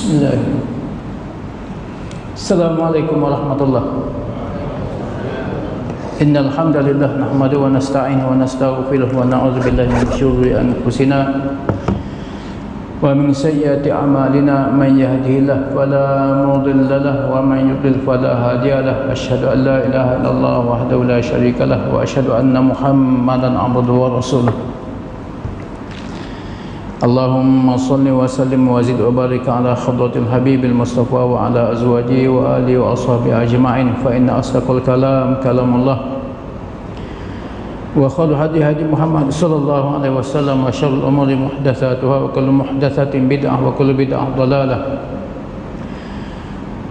Bismillahirrahmanirrahim. Assalamualaikum warahmatullahi. Innal hamdalillah nahmaduhu wa nasta'inuhu wa nastaghfiruh wa na'udzu billahi min syururi anfusina wa min sayyiati a'malina. Man yahdihillahu fala mudilla lahu wa man yudlil fala hadiya lahu. Asyhadu an la ilaha illallah wahdahu la syarika lahu wa asyhadu anna Muhammadan 'abduhu wa rasuluh. Allahumma salli wa sallim wa zid wa barik ala khadratil habibil mustafa wa ala azwajihi wa alihi wa ashabihi ajma'in. Fa inna asdaqal kalam kalamullah wa khairu hadi hadi Muhammad sallallahu alaihi wasallam wa syarrul umuri muhdatsatuha wa kullu muhdatsatin bid'ah wa kullu bid'ah dhalalah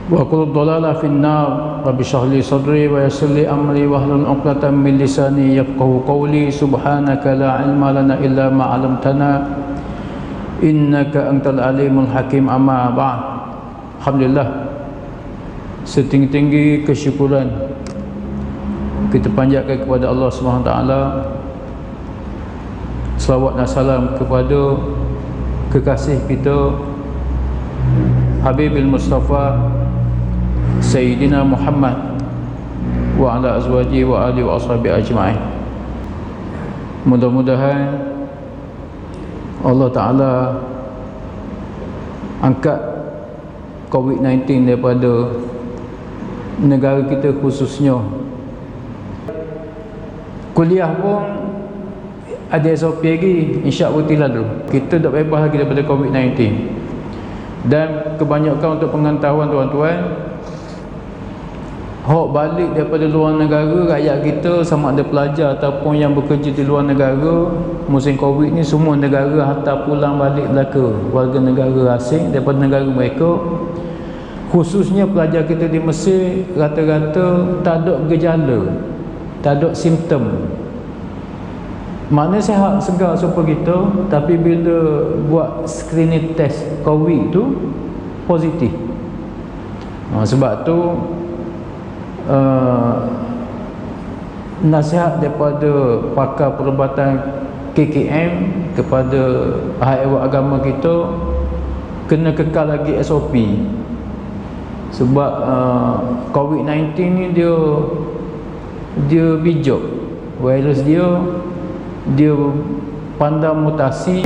wa kullu dhalalah fin nar. Rabbi shrah li sadri wa yassir li amri wa hlul 'uqdatam min lisani yafqahu qawli. Subhanaka la ilma lana illa ma 'allamtana innaka antal alimul hakim. Amma ba'd. Alhamdulillah, setinggi-tinggi kesyukuran kita panjatkan kepada Allah Subhanahu Wa Taala. Selawat dan salam kepada kekasih kita Habibil Mustafa Sayyidina Muhammad wa ala azwajihi wa alihi wa ashabihi ajma'in. Mudah-mudahan Allah Ta'ala angkat COVID-19 daripada negara kita khususnya. Kuliah pun ada SOP lagi, insya-Allah lalu. Kita tak bebas lagi daripada COVID-19. Dan kebanyakan untuk pengetahuan tuan-tuan, hok balik daripada luar negara, rakyat kita sama ada pelajar ataupun yang bekerja di luar negara, musim Covid ni semua negara hantar pulang balik belaka warga negara asing daripada negara mereka. Khususnya pelajar kita di Mesir, rata-rata tak ada gejala, tak ada simptom, maknanya sihat segar super kita. Tapi bila buat screening test Covid tu positif. Sebab tu nasihat daripada pakar perubatan KKM kepada ahli agama kita, kena kekal lagi SOP. Sebab COVID-19 ni dia bijak, virus dia pandang mutasi,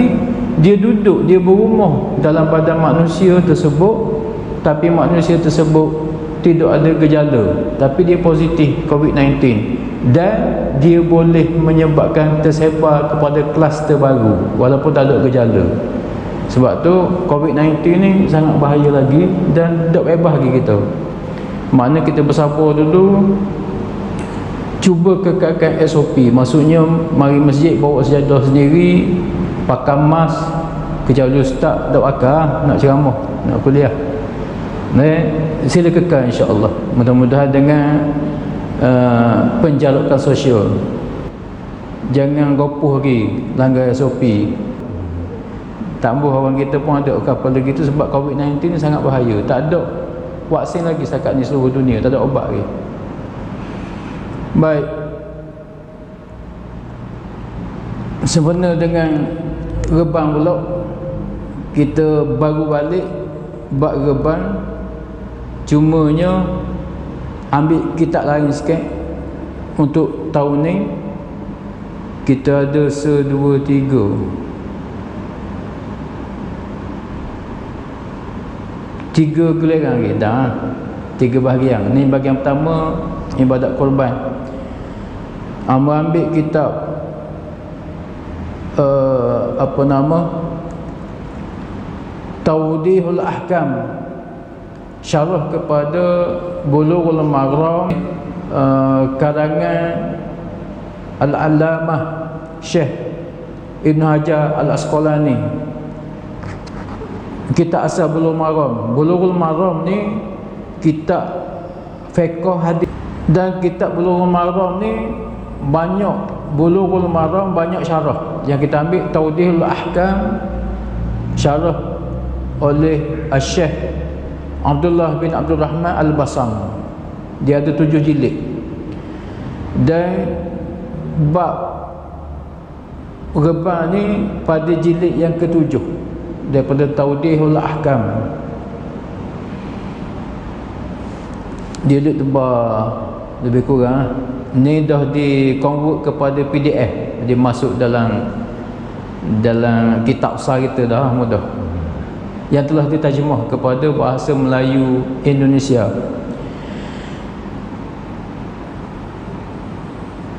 dia duduk, dia berumur dalam badan manusia tersebut, tapi manusia tersebut tidak ada gejala, tapi dia positif COVID-19, dan dia boleh menyebabkan tersebar kepada kluster baru walaupun tak ada gejala. Sebab tu COVID-19 ni sangat bahaya lagi dan tak bebas lagi kita. Makna kita bersabar dulu, cuba kekalkan SOP. Maksudnya mari masjid bawa sejadah sendiri, pakai mask, kecuali ustaz tak pakai, nak ceramah, nak kuliah, sila kekal insya-Allah. Mudah-mudahan dengan penjarakan sosial, jangan gopoh lagi langgar SOP. Tambah orang kita pun ada kapal lagi tu, sebab COVID-19 ni sangat bahaya. Tak ada vaksin lagi setakat ni seluruh dunia, tak ada ubat lagi. Baik, sebenarnya dengan Rebang pula, kita baru balik bab Rebang. Cumanya ambil kitab lain sikit. Untuk tahun ni kita ada 1, 2, 3 giliran lagi dah. 3 bahagian. Ni bahagian pertama, ibadat korban. Ambil kitab Tawdihul Ahkam, syarah kepada Bulughul Maram, karangan Al-Allamah Syekh Ibn Hajar Al-Asqalani. Kitab asal Bulughul Maram. Bulughul Maram ni kitab fiqh hadis, dan kitab Bulughul Maram ni banyak, Bulughul Maram banyak syarah. Yang kita ambil Tawdihul Ahkam, syarah oleh Syekh Abdullah bin Abdul Rahman Al-Basam. Dia ada 7 jilid. Dan bab Rebang ni pada jilid yang ke-7 daripada Tawdihul Ahkam. dia duduk tebal lebih kurang. Ni dah di convert kepada PDF, dia masuk dalam kitab besar kita dah mudah, yang telah diterjemah kepada bahasa Melayu Indonesia.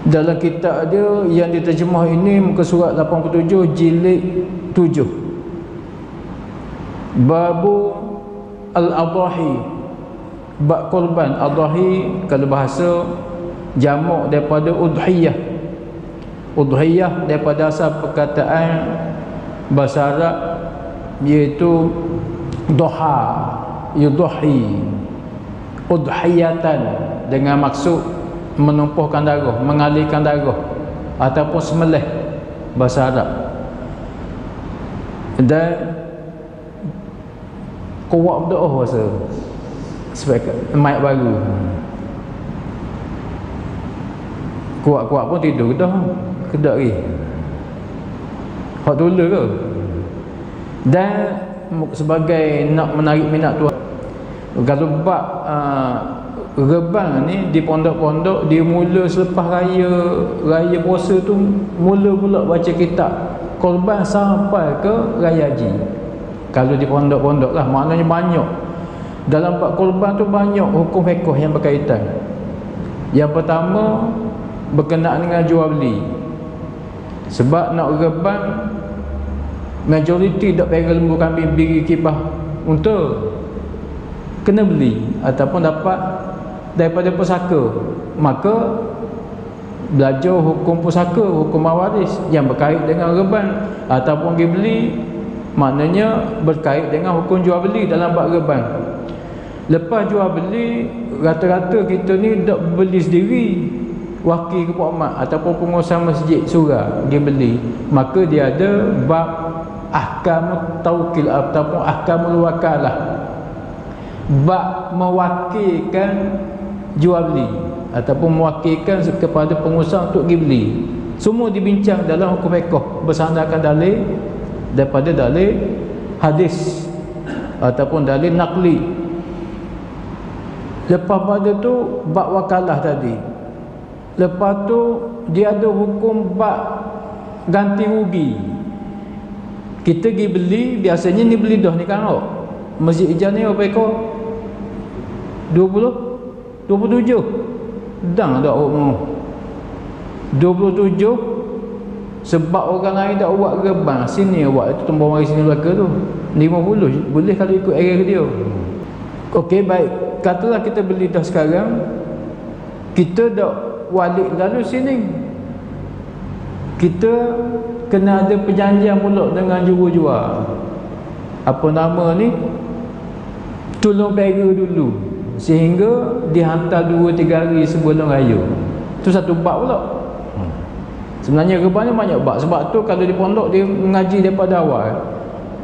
Dalam kitab dia yang diterjemah ini, muka surat 87 jilid 7, Babu Al-Adahi, bab korban. Adahi kalau bahasa jamak daripada udhiyah. Udhiyah daripada asal perkataan bahasa Arab iaitu doha, yudhi, udhiyatan, dengan maksud menumpuhkan darah, mengalirkan darah ataupun sembelih bahasa Arab. Dan kuat berdoa bahasa sebagai mayat baru. Kuat-kuat pun tidur dah kedak lagi. Hak tula ke? Dan sebagai nak menarik minat tuan, kalau bab rebang ni di pondok-pondok, dia mula selepas raya puasa tu, mula pula baca kitab korban sampai ke raya haji. Kalau di pondok-pondok lah, maknanya banyak. Dalam bab korban tu banyak hukum fiqh yang berkaitan. Yang pertama berkenaan dengan jual beli. Sebab nak rebang, majoriti tak pegang lembu kambing, biri, kibah, unta, kena beli ataupun dapat daripada pusaka. Maka belajar hukum pusaka, hukum mawaris yang berkait dengan rebang ataupun pergi beli, maknanya berkait dengan hukum jual beli dalam bab rebang. Lepas jual beli, rata-rata kita ni tak beli sendiri, wakil kepada mak ataupun pengusaha masjid surah dia beli, maka dia ada bab ahkam taukil ataupun ahkamul wakalah, bab mewakilkan jual beli ataupun mewakilkan kepada pengusaha untuk pergi beli. Semua dibincang dalam hukum fiqh bersandarkan dalil daripada dalil hadis ataupun dalil naqli. Lepas pada tu bab wakalah tadi. Lepas tu dia ada hukum bab ganti rugi. Kita pergi beli, biasanya ni beli dah ni kan, Masjid Hijau ni berapa ekor? 27 dang dak mau 27. Sebab orang lain dak buat rebang, sini buat itu tumbang mari sini belaka tu 50 boleh kalau ikut area dia. Okey, baik, katalah kita beli dah sekarang, kita dak walik lalu sini, kita kena ada perjanjian pula dengan jual. Apa nama ni, tolong pera dulu sehingga dihantar 2-3 hari sebelum raya. Tu satu bab pula. Sebenarnya rebang ni banyak bab. Sebab tu kalau di pondok dia mengaji daripada awal,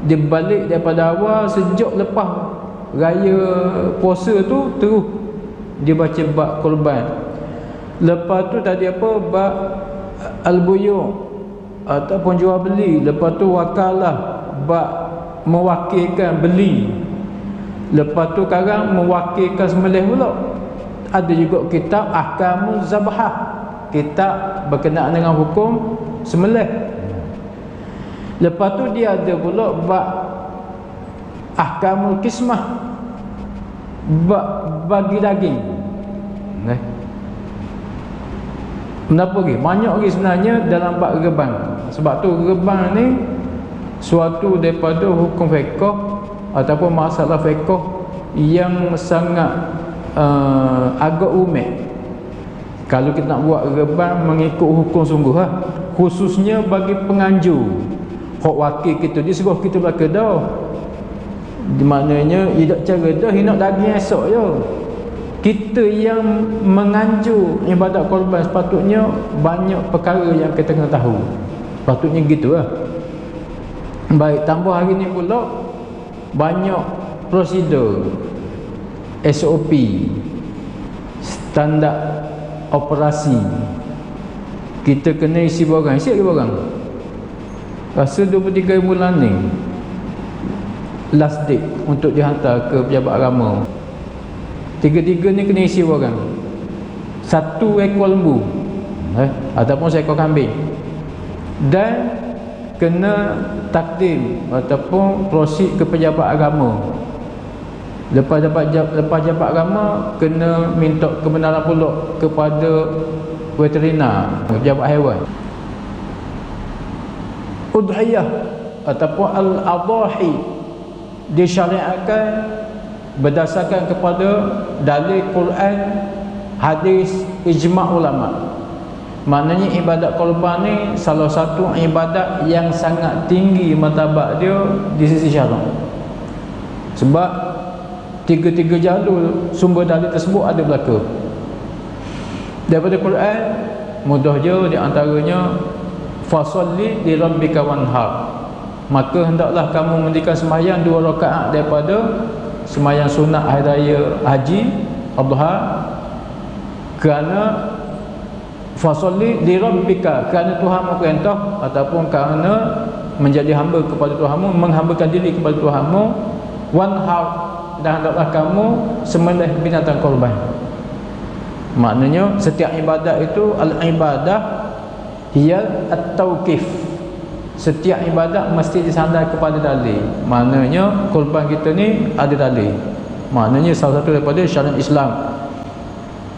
dia balik daripada awal, sejak lepas raya puasa tu terus dia baca bab korban. Lepas tu tadi apa, bab al-buyu' ataupun jual beli. Lepas tu wakalah, bab mewakilkan beli. Lepas tu sekarang mewakilkan sembelih pula. Ada juga kitab ahkamul zabhah, kitab berkenaan dengan hukum sembelih. Lepas tu dia ada pula bab ahkamul kismah, bab bagi daging. Kenapa lagi? Banyak lagi sebenarnya dalam bab rebang. Sebab tu rebang ni suatu daripada hukum fiqh ataupun masalah fiqh yang sangat agak rumit. Kalau kita nak buat rebang mengikut hukum sungguh lah, khususnya bagi penganjur, hak wakil kita dia suruh kita belaka dah, di maknanya tidak cara dah nak daging esok je. Kita yang menganjur ibadat korban sepatutnya banyak perkara yang kita kena tahu. Patutnya gitu lah. Baik, tambah hari ni pula banyak prosedur, SOP, standar operasi. Kita kena isi barang. Isi lagi barang. Rasa 23 bulan ni last date untuk dihantar ke pejabat agama. Tiga-tiga ni kena isi orang. Satu ekor lembu ataupun seekor kambing, dan kena takdim ataupun prosid ke pejabat agama. Lepas jabat agama, kena minta kebenaran pula kepada veteriner, pejabat haiwan. Udhiyah ataupun al-adhahi disyariatkan berdasarkan kepada dalil Quran, hadis, ijma' ulama'. Maknanya ibadat korban ni salah satu ibadat yang sangat tinggi martabat dia di sisi syarak. Sebab tiga-tiga jalur sumber dalil tersebut ada belaka. Daripada Quran, mudah je di antaranya fasalli li rabbika wanhar. Maka hendaklah kamu mendirikan sembahyang 2 rakaat daripada sembahyang sunat hari raya haji Adha, kerana fasalli li rabbika, kerana Tuhanmu perintah, ataupun kerana menjadi hamba kepada Tuhanmu, menghambakan diri kepada Tuhanmu. Wanhar, dan hendaklah kamu sembelih binatang korban. Maknanya setiap ibadat itu al-ibadah hiya at-tauqif. Setiap ibadat mesti disandar kepada dalil. Maknanya korban kita ni ada dalil. Maknanya salah satu daripada syariat Islam.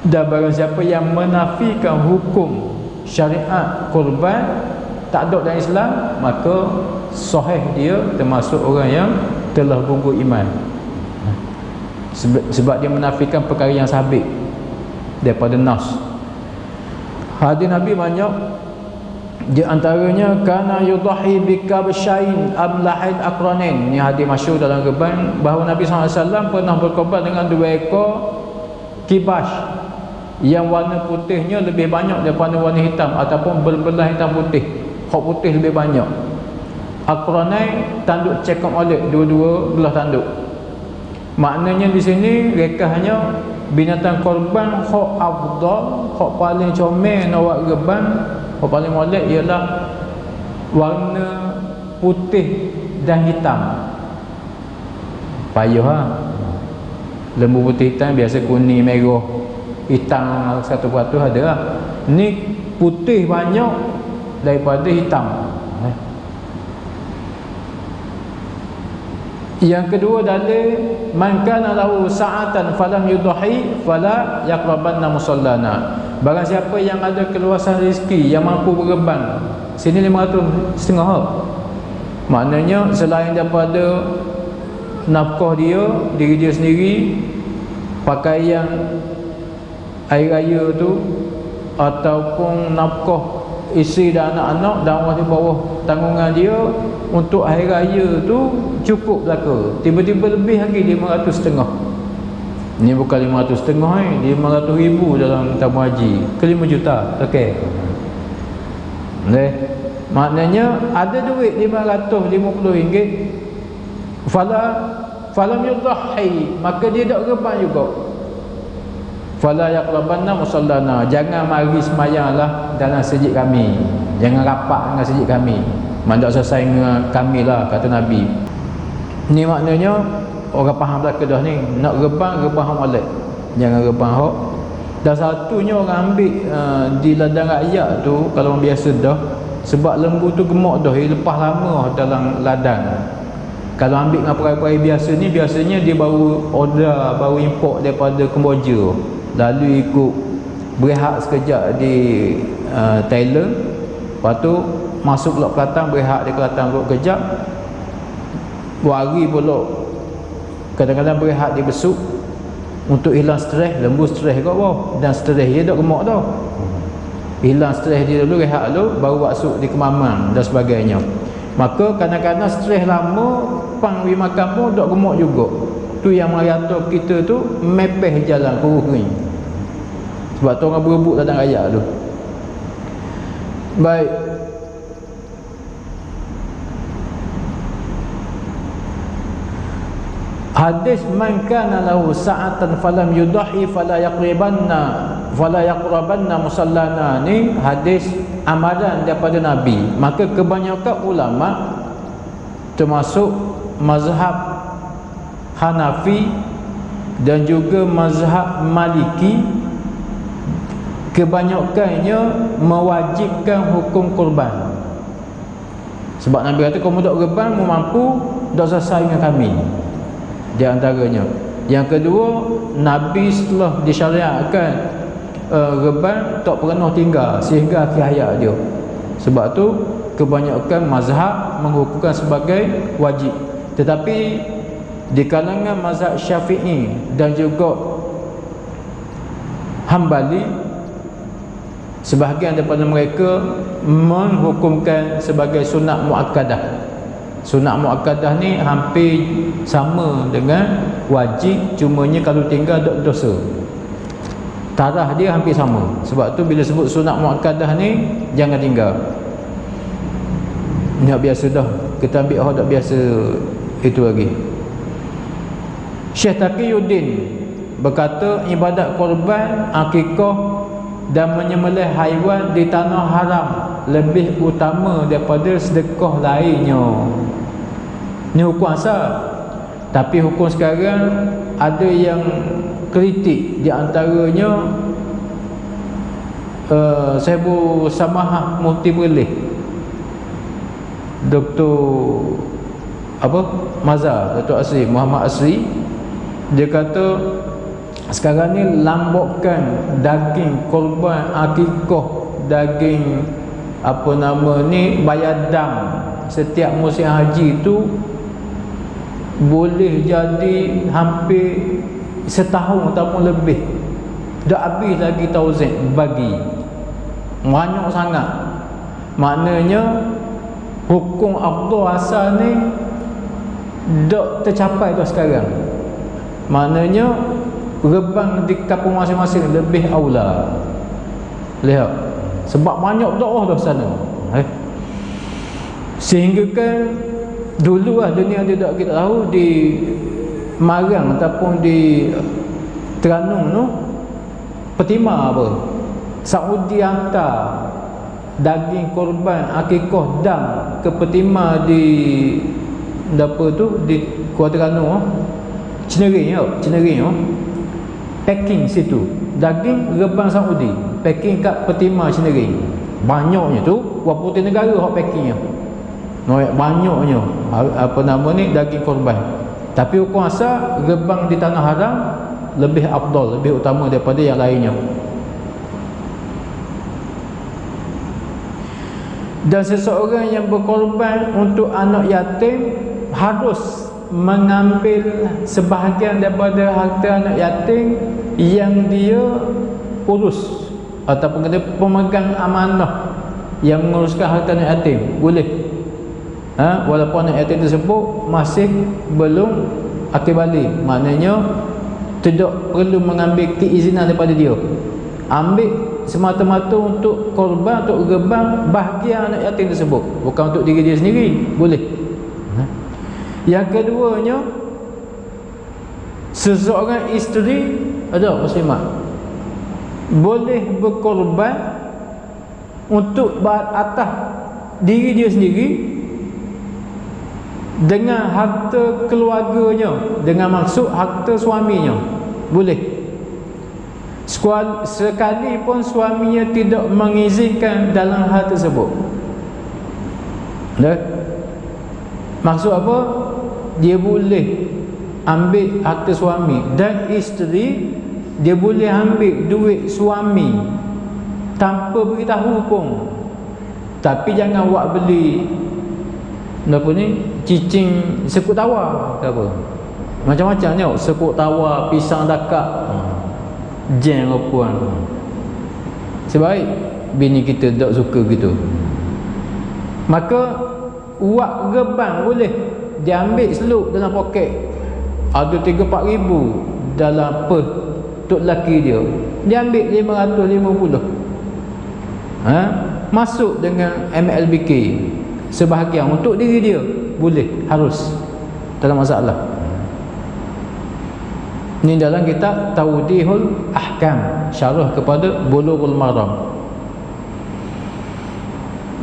Dan barang siapa yang menafikan hukum syariat korban, tak ada dalam Islam, maka sahih dia termasuk orang yang telah gugur iman. Sebab dia menafikan perkara yang sabit daripada nas. Hadis Nabi banyak, di antaranya kana yudahi bikabshain amlahin aqranin. Ini hadis masyhur dalam Reban bahawa Nabi SAW pernah berkorban dengan 2 ekor kibash yang warna putihnya lebih banyak daripada warna hitam, ataupun berbelah hitam putih. Hak putih lebih banyak. Aqranain, tanduk cekap olet, dua-dua belah tanduk. Maknanya di sini rekahnya binatang korban hak afdal, hak paling comel nak buat Reban, hak paling molek ialah warna putih dan hitam. Payah ha. Lembu putih hitam biasa kuning, merah, hitam 1% ada lah. Ni putih banyak daripada hitam. Yang kedua dalil, man kana lahu sa'atan falam yudahi fala yaqrabanna musallana. Barang siapa yang ada keluasan rezeki yang mampu berkorban, sini 500 setengah. Maknanya selain daripada nafkah dia, diri dia sendiri, pakaian hari raya tu, ataupun nafkah isteri dan anak-anak dan orang di bawah tanggungan dia, untuk hari raya tu cukup belaka. Tiba-tiba lebih lagi 500 setengah. Ni bukan 500 setengah 500,000 dalam tamu haji ke 5 juta. Okey. Maknanya ada duit RM550, falam yudahi, maka dia tak korban juga. Fala yaqrabanna musallana, jangan mari semayanglah dalam masjid kami, jangan rapat dengan masjid kami, mandak selesai dengan kami lah, kata Nabi. Ni maknanya orang faham belaka dah ni, nak rebang hak molek, jangan rebang hak. Dan satunya orang ambil di ladang rakyat tu, kalau orang biasa dah, sebab lembu tu gemuk dah, dia lepas lama dalam ladang. Kalau ambil dengan perai-perai biasa ni, biasanya dia baru order, baru import daripada Kemboja, lalu ikut berehat sekejap di Thailand, lepas tu masuk pula Kelantan, berehat di Kelantan pula kejap, hari pula kadang-kadang berehat di Besuk untuk hilang stres. Lembu stres kat bawah, dan stres dia tak gemuk tau, hilang stres dia dulu, rehat dulu, baru masuk di Kemaman dan sebagainya. Maka kadang-kadang stres lama, pang pergi makan pun tak gemuk juga. Tu yang merayakan kita tu mepeh jalan kurus ni, sebab tu orang berebut ladang raya tu. Baik, hadis man kana lahu sa'atan falam yudahi fala yaqrabanna musallana ni hadis amalan daripada Nabi. Maka kebanyakan ulama termasuk mazhab Hanafi dan juga mazhab Maliki kebanyakannya mewajibkan hukum kurban. Sebab Nabi kata, kamu tak kurban, mu mampu, tak selesai dengan kami. Di antaranya. Yang kedua, Nabi setelah disyariatkan kurban tak pernah tinggal sehingga akhir hayat dia. Sebab tu kebanyakan mazhab menghukumkan sebagai wajib. Tetapi di kalangan mazhab Syafi'i dan juga Hambali, sebahagian daripada mereka menghukumkan sebagai sunat muakkadah. Sunat muakkadah ni hampir sama dengan wajib, cumanya kalau tinggal tak dosa. Tarah dia hampir sama. Sebab tu bila sebut sunat muakkadah ni, jangan tinggal. Ni biasa dah. Kita ambil orang tak biasa itu lagi. Syekh Taqiyuddin berkata, ibadat korban, akikah dan menyembelih haiwan di tanah haram lebih utama daripada sedekah lainnya. Ni hukum asal. Tapi hukum sekarang ada yang kritik. Di antaranya Sahibu Samahah Mufti Perlis, Dr. Mazhar, Datuk Asri Muhammad Asri. Dia kata sekarang ni lambokkan daging korban akikah, daging bayar dam setiap musim haji tu boleh jadi hampir setahun ataupun lebih. Dah habis lagi tauzin bagi. Banyak sangat. Maknanya hukum afdal asal ni tak tercapai dah sekarang. Maknanya rebang di kampung masing-masing lebih aula. Lihat, sebab banyak dakwah dah sana. Sehingga kan dulu dunia dia tak kita tahu di Marang ataupun di Terengganu tu petima apa, Saudi hantar daging korban akikah dam ke petima di di Kuala Terengganu, Cinering packing situ daging rebang Saudi, packing kat petima Cinering. Banyaknya tu berapa negara hak packingnya, banyaknya daging korban. Tapi hukum asal rebang di tanah haram lebih afdal, lebih utama daripada yang lainnya. Dan seseorang yang berkorban untuk anak yatim harus mengambil sebahagian daripada harta anak yatim yang dia urus ataupun kata pemegang amanah yang menguruskan harta anak yatim. Boleh, walaupun anak yatim tersebut masih belum akil balik. Maknanya tidak perlu mengambil keizinan daripada dia, ambil semata-mata untuk korban, untuk rebang bahagian anak yatim tersebut, bukan untuk diri dia sendiri. Boleh. Yang keduanya, seseorang isteri muslimat boleh berkorban untuk atas diri dia sendiri dengan harta keluarganya, dengan maksud harta suaminya. Boleh, sekalipun suaminya tidak mengizinkan dalam hal tersebut. Maksud apa? Dia boleh ambil harta suami, dan isteri dia boleh ambil duit suami tanpa beritahu pun. Tapi jangan buat beli cicing sekut tawar ke apa, macam-macam tengok, sekut tawar, pisang dakak, jeng puan. Sebaik bini kita tak suka gitu, maka wak rebang boleh dia ambil seluk dalam poket, ada 3-4 ribu dalam pers untuk lelaki dia, dia ambil 550, masuk dengan MLBK sebahagian untuk diri dia. Boleh, harus, tak ada masalah. Ini dalam kitab Tawdihul Ahkam, syarah kepada Bulughul Maram.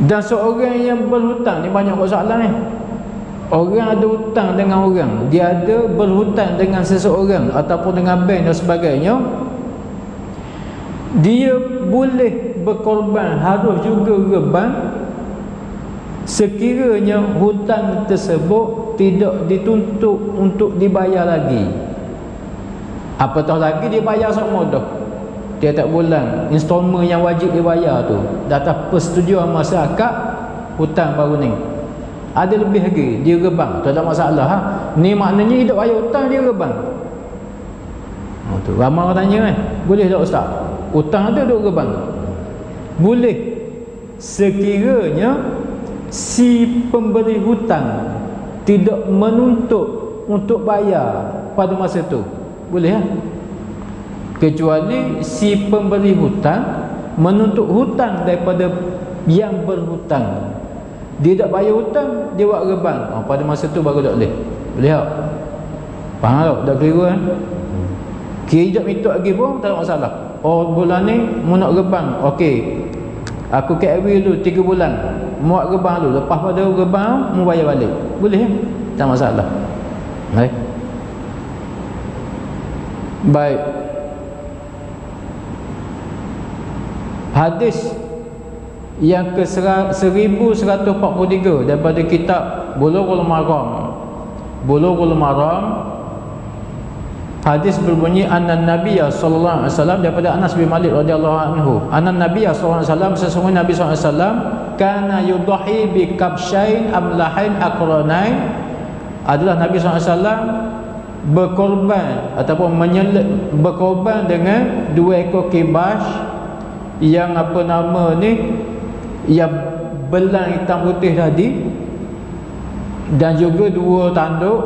Dan seorang yang berhutang, ni banyak soalan ni. Orang ada hutang dengan orang, dia ada berhutang dengan seseorang ataupun dengan bank dan sebagainya, dia boleh berkorban, harus juga reban sekiranya hutang tersebut tidak dituntut untuk dibayar lagi. Apatah lagi dia bayar semua dah, dia tak bulan installment yang wajib dibayar tu, dah atas persetujuan masyarakat, hutang baru ni ada lebih lagi dia rebang, tak ada masalah ha? Ni maknanya hidup bayar hutang dia rebang. Tu ramai orang tanya kan, boleh tak ustaz hutang ada duk rebang? Boleh sekiranya si pemberi hutang tidak menuntut untuk bayar pada masa tu, boleh lah. Kecuali si pemberi hutang menuntut hutang daripada yang berhutang, dia tak bayar hutang, dia buat rebang, pada masa tu baru tak boleh. Boleh tak? Faham tak? Tak keliru kan? Kira minta lagi pun tak ada masalah. Oh bulan ni mu nak rebang, okey, aku KW dulu 3 bulan, muat rebang dulu, lepas pada rebang mu bayar balik, boleh kan? Tak masalah. Baik. Baik. Hadis yang ke 1143 daripada kitab Bulughul Maram. Bulughul Maram, hadis berbunyi anna Nabiy sallallahu alaihi wasallam, daripada Anas bin Malik radhiyallahu anhu, anna Nabiy sallallahu alaihi wasallam, sesungguhnya Nabi sallallahu alaihi wasallam kana yudhi bi kabshain amlahain aqranain, adalah Nabi sallallahu alaihi wasallam berkorban ataupun berkorban dengan 2 ekor kibas yang apa nama ni, yang belang hitam putih tadi, dan juga 2 tanduk.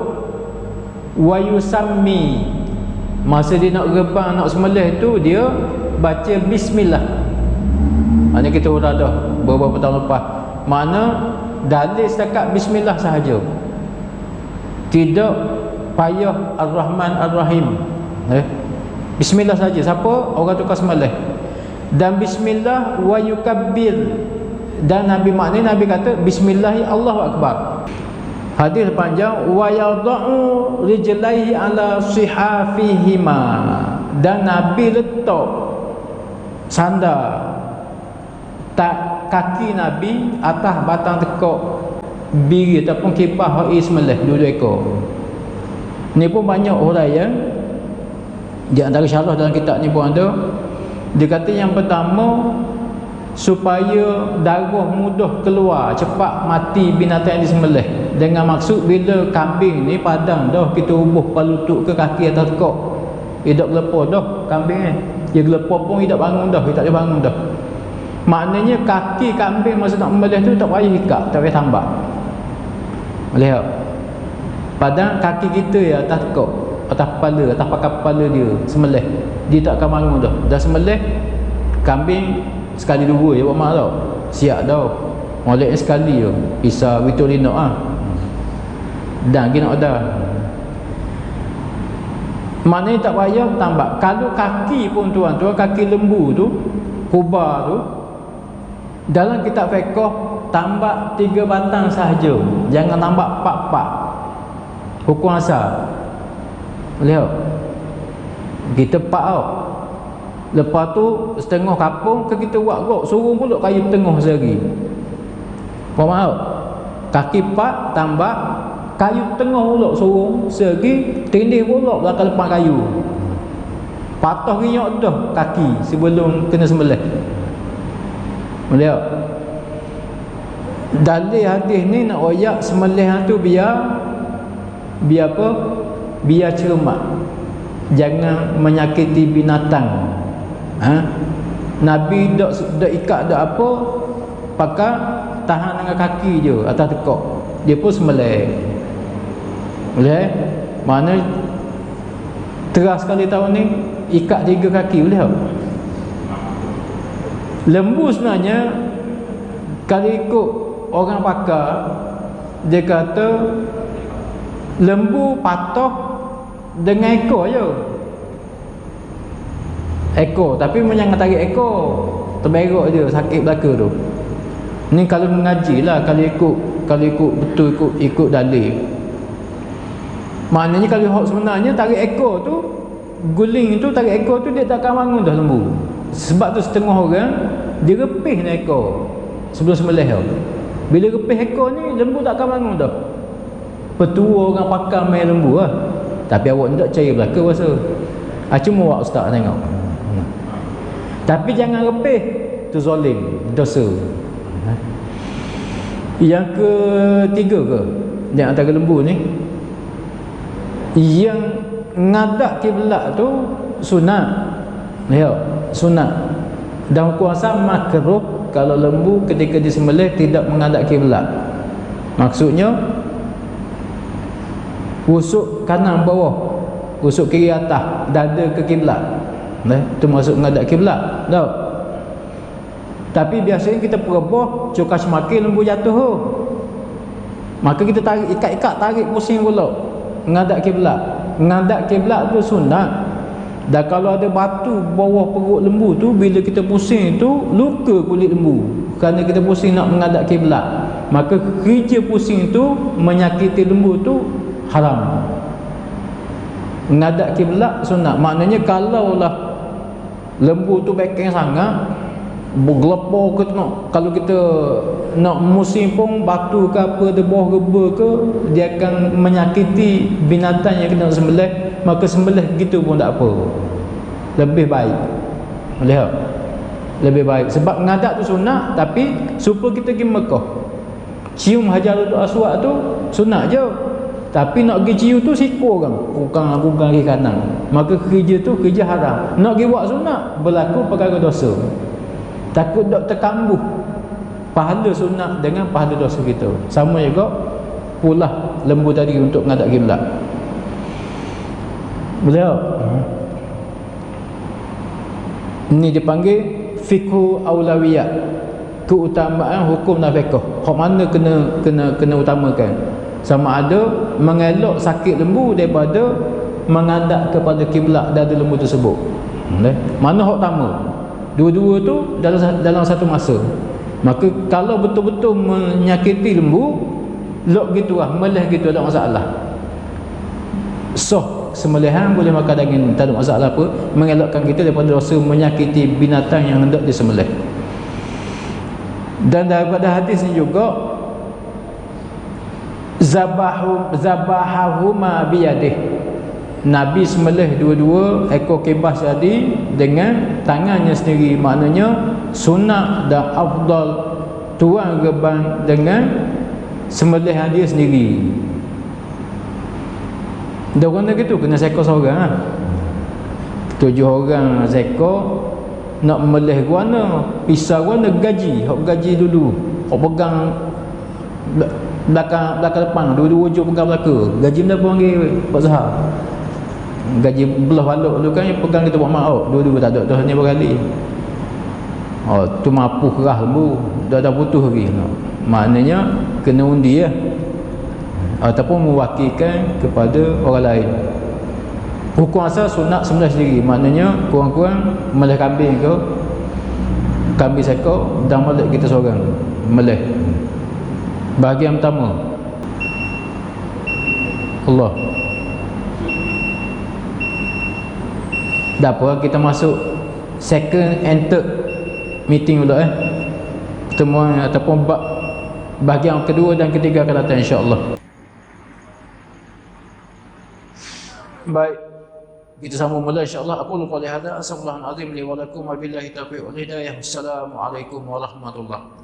Wa yusammi, masa dia nak rebang, nak sembelih tu, dia baca bismillah. Maknanya kita sudah dah beberapa tahun lepas, makna dalil setakat bismillah sahaja, tidak payah ar-Rahman ar-Rahim. Bismillah saja. Siapa? Orang tukar sembelih. Dan bismillah wa yukabbir, dan Nabi maknanya Nabi kata bismillah Allahu akbar. Hadis panjang, wa yadau rijlaihi ala sihafihima, dan Nabi letak sandar tak kaki Nabi atas batang tekuk biri ataupun kipah hoi sembelih 2 ekor. Ni pun banyak orang yang di antara syarah dalam kitab ni pun ada. Dia kata yang pertama, supaya darah mudah keluar, cepat mati binatang yang disembelih, dengan maksud bila kambing ni padang dah, kita ubuh palutuk ke kaki atas tekuk, dia tak gelepar dah kambing ni, dia gelepar pun dia tak bangun dah, dia tak boleh bangun dah. Maknanya kaki kambing masa nak membelih tu tak payah ikat, tak payah tambak. Boleh tak? Padang kaki kita ya atas tekuk, atas kepala, atas pakai kepala dia sembelih, dia tak akan bangun dah. Dah sembelih kambing sekali 2 je buat mak tau, siap dah moleknya sekali je, pisah Vitolino dan kita nak dah, maknanya tak payah tambak. Kalau kaki pun tuan-tuan, kaki lembu tu, kubah tu, dalam kitab fiqh tambak 3 batang sahaja, jangan tambak 4 hukum asal. Boleh tak? Kita 4 tau, lepas tu setengah kapung ke kita buat gok, suruh pula kayu tengah sehari. Faham tak? Kaki 4 tambak kayu tengah pula suruh sehari, tindih pula belakang lepas kayu, patah riak dah kaki sebelum kena sembelih. Boleh tak? Dalil hadis ni nak royak sembelihan tu biar apa? Biar cermat, jangan menyakiti binatang. Nabi dak ikat dak apa, pakai tahan dengan kaki je atas tekuk, dia pun sembelih. Boleh? Mana teras sekali tahun ni ikat 3 kaki, boleh tak? Lembu sebenarnya kalau ikut orang pakar, dia kata lembu patah dengan ekor je, ekor, tapi jangan tarik ekor, terberok je sakit belaka tu. Ni kalau mengaji lah, kalau ikut betul ikut dalil. Maknanya kalau hak sebenarnya tarik ekor tu, guling tu, tarik ekor tu dia tak akan bangun dah lembu. Sebab tu setengah orang dia repih nak ekor sebelum sembelih tu. Bila repih ekor ni, lembu tak akan bangun dah. Petua orang pakar main lembu lah. Tapi awak tak percaya belaka rasa. Cuma awak ustaz tengok. Tapi jangan repih, tu zalim, dosa. Yang ketiga ke di antara lembu ni, yang ngadap kiblat tu sunat. Ya, sunat. Dan kuasa makruh kalau lembu ketika disembelih tidak menghadap kiblat. Maksudnya usuk kanan bawah, usuk kiri atas, dada ke kiblat. Itu masuk menghadap kiblat. Tahu? Tapi biasanya kita pereboh cukar semakin lembu jatuh. Maka kita tarik, ikat-ikat, tarik pusing pula menghadap kiblat. Menghadap kiblat tu sunat. Dan kalau ada batu bawah perut lembu tu, bila kita pusing tu luka kulit lembu kerana kita pusing nak menghadap kiblat. Maka kerja pusing tu menyakiti lembu tu haram. Menghadap kiblat sunat. Maknanya kalaulah lembu tu beken sangat, bergelepar ke tengok, kalau kita nak musim pun batu ke apa, debah reba ke, dia akan menyakiti binatang yang kita nak sembelih. Maka sembelih gitu pun tak apa, lebih baik. Lihat, lebih baik. Sebab menghadap tu sunat, tapi supaya kita pergi Mekah cium Hajarul Aswad tu sunat je. Tapi nak pergi cium tu siku orang kukang kiri kanan, maka kerja tu kerja haram. Nak pergi buat sunat, berlaku perkara dosa. Takut dok terkambuh pahala sunat dengan pahala dosa kita. Sama juga pula lembu tadi untuk menghadap kiblat. Beliau ini dipanggil fiqhu aulawiyat, keutamaan hukum dan fiqh. Hak mana kena utamakan? Sama ada mengelak sakit lembu daripada menghadap kepada kiblat dada lembu tersebut. Mana hak utama? Dua-dua tu dalam satu masa. Maka kalau betul-betul menyakiti lembu, lok gitulah, meleh gitu, tak masalah. Sembelihan boleh makan daging, tak ada masalah apa. Mengelakkan kita daripada dosa menyakiti binatang yang hendak disembelih. Dan daripada hadis ni juga, zabahahuma biyadih, Nabi sembelih dua-dua ekor kibas tadi dengan tangannya sendiri. Maknanya sunat dan afdal tuang geban dengan sembelihan dia sendiri. Dia orang dah gitu, kena seekor seorang lah. 7 orang seekor nak melih guana, pisau guana gaji. Hak gaji dulu, hak pegang belakang depan, dua-dua hujung pegang belakang. Gaji berapa panggil Pak Zahar? Gaji belah balok tu kan, pegang kita buat maaf. Dua-dua tak ada, tu hanya berkali. Oh, tu mampu kerah lembu, dah putus lagi. Maknanya kena undi ya, ataupun mewakilkan kepada orang lain. Hukum asal sunat sembelih sendiri. Maknanya kurang-kurang melih kambing ke, kambing seekor, dan melih kita seorang melih. Bahagian pertama Allah. Dah apa, kita masuk second and third meeting pula pertemuan ataupun bahagian kedua dan ketiga akan datang insya-Allah. Baik, kita sambung mula insya-Allah. Aku lupa lihat ada. Assalamualaikum warahmatullahi wabarakatuh. Wabillahi taufiq wal hidayah. Assalamualaikum warahmatullahi